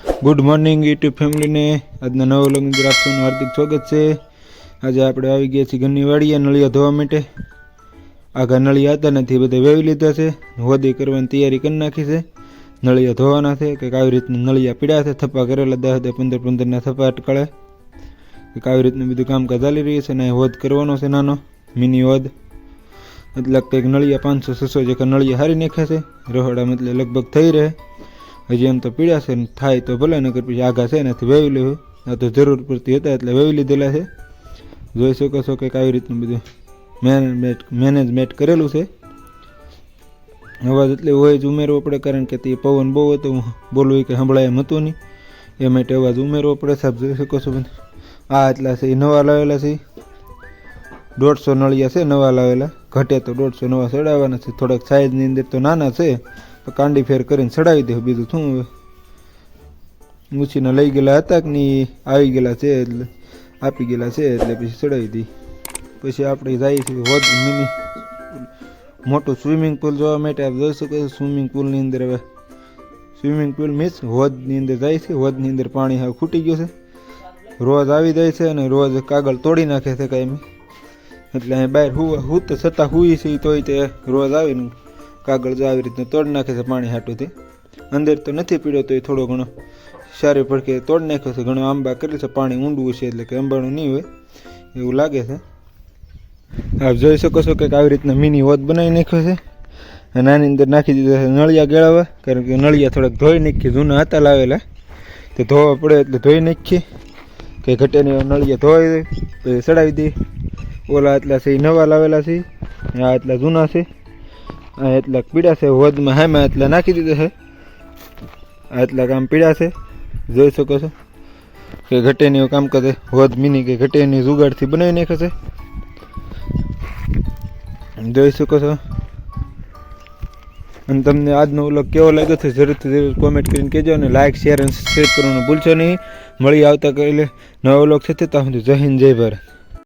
Good morning YouTube family ने आज नवा व्लॉग में आपसू हार्दिक स्वागत है। आज आप आई गया छे घરની वाड़ीए नळिया धोवा माटे। आघा नळिया आता नथी बधा वेवी लीधा छे, होदी करवानी तैयारी करी नाखी छे। नळिया धोवाना छे के આવી રીતના નળિયા પીડા છે, થપ્પા કરેલા 10 15 ના થપ્પા અટકળે કે આવી રીતનું બધું કામકાજ ચાલી રહ્યું છે ને હોદ કરવાનો છે નાનો મિની હોદ। मतलब કંઈક નળિયા 500 600 જેટલા નળિયા હારી નાખ્યા છે રહોડા, मतलब लगभग થઈ રહે। હજી એમ તો પીડા છે, થાય તો ભલે, નકર પછી આઘા છે એનાથી વેવી લેવું। આ તો જરૂર પડતી હતા એટલે વેવી લીધેલા છે। જોઈ શકો છો કંઈક આવી રીતનું બધું મેનેજમેન્ટ કરેલું છે। અવાજ એટલે હોય જ ઉમેરવો પડે, કારણ કે તે પવન બહુ હતો, બોલવું કે સંભળાય એમ હતું નહીં, એ માટે અવાજ ઉમેરવો પડે। સાહેબ જોઈ શકો છો બધું આ એટલા છે, નવા લાવેલા છે 150 નળિયા છે નવા લાવેલા। ઘટે તો 150 નવા ચડાવવાના છે। થોડાક સાઈઝની અંદર તો નાના છે, તો કાંડી ફેર કરીને ચડાવી દે। બીજું શું હવે, મૂછીને લઈ ગયેલા હતા કે નહીં, આવી ગયેલા છે એટલે આપી ગયેલા છે એટલે પછી ચડાવી દઈ। પછી આપણે જઈએ છીએ હોદ મિની મોટું સ્વિમિંગ પુલ જોવા માટે। આપ જોઈ શકો છો સ્વિમિંગ પુલની અંદર, હવે સ્વિમિંગ પુલ મીન્સ હોદની અંદર જાય છે। હોદની અંદર પાણી હવે ખૂટી ગયું છે, રોજ આવી જાય છે અને રોજ કાગળ તોડી નાખે છે કાંઈ, એટલે અહીં બહાર હું તો છતાં હુઈ છે તોય તે રોજ આવીને કાગળ જો આવી રીતના તોડી નાખે છે પાણી હાટુંથી। અંદર તો નથી પીડ્યો તો એ થોડો ઘણો સારી પડકે તોડી નાખ્યો છે, ઘણો આંબા કરેલ છે, પાણી ઊંડું છે એટલે કે અંબાણું નહીં હોય એવું લાગે છે। આપ જોઈ શકો છો કે આવી રીતના મિની હોદ બનાવી નાખ્યો છે અને આની અંદર નાખી દીધો છે નળિયા ગેળાવા, કારણ કે નળિયા થોડાક ધોઈ નાખીએ, જૂના હતા લાવેલા તો ધોવા પડે એટલે ધોઈ નાખીએ કે ઘટેની નળિયા ધોઈ દે પછી ચડાવી દઈએ। ઓલા એટલા છે નવા લાવેલા છે, આ એટલા જૂના છે, આ એટલા પીડા છે। હોદમાં હામાં એટલા નાખી દીધા છે, આ એટલા કામ પીડા છે। જોઈ શકો છો કે ઘટેની કામ કરે હોદ મિની કે ઘટેની જુગાડથી બનાવી નાખે છે। જોઈ શકો છો। અને તમને આજનો વ્લોગ કેવો લાગ્યો છે જરૂરથી જરૂર કોમેન્ટ કરીને કહેજો, અને લાઇક શેર અને સબસ્ક્રાઈબ કરવાનું ભૂલશો નહીં। મળી આવતા કાલે નવા વ્લોગ સાથે, ત્યાં સુધી જય હિન્દ જય ભારત।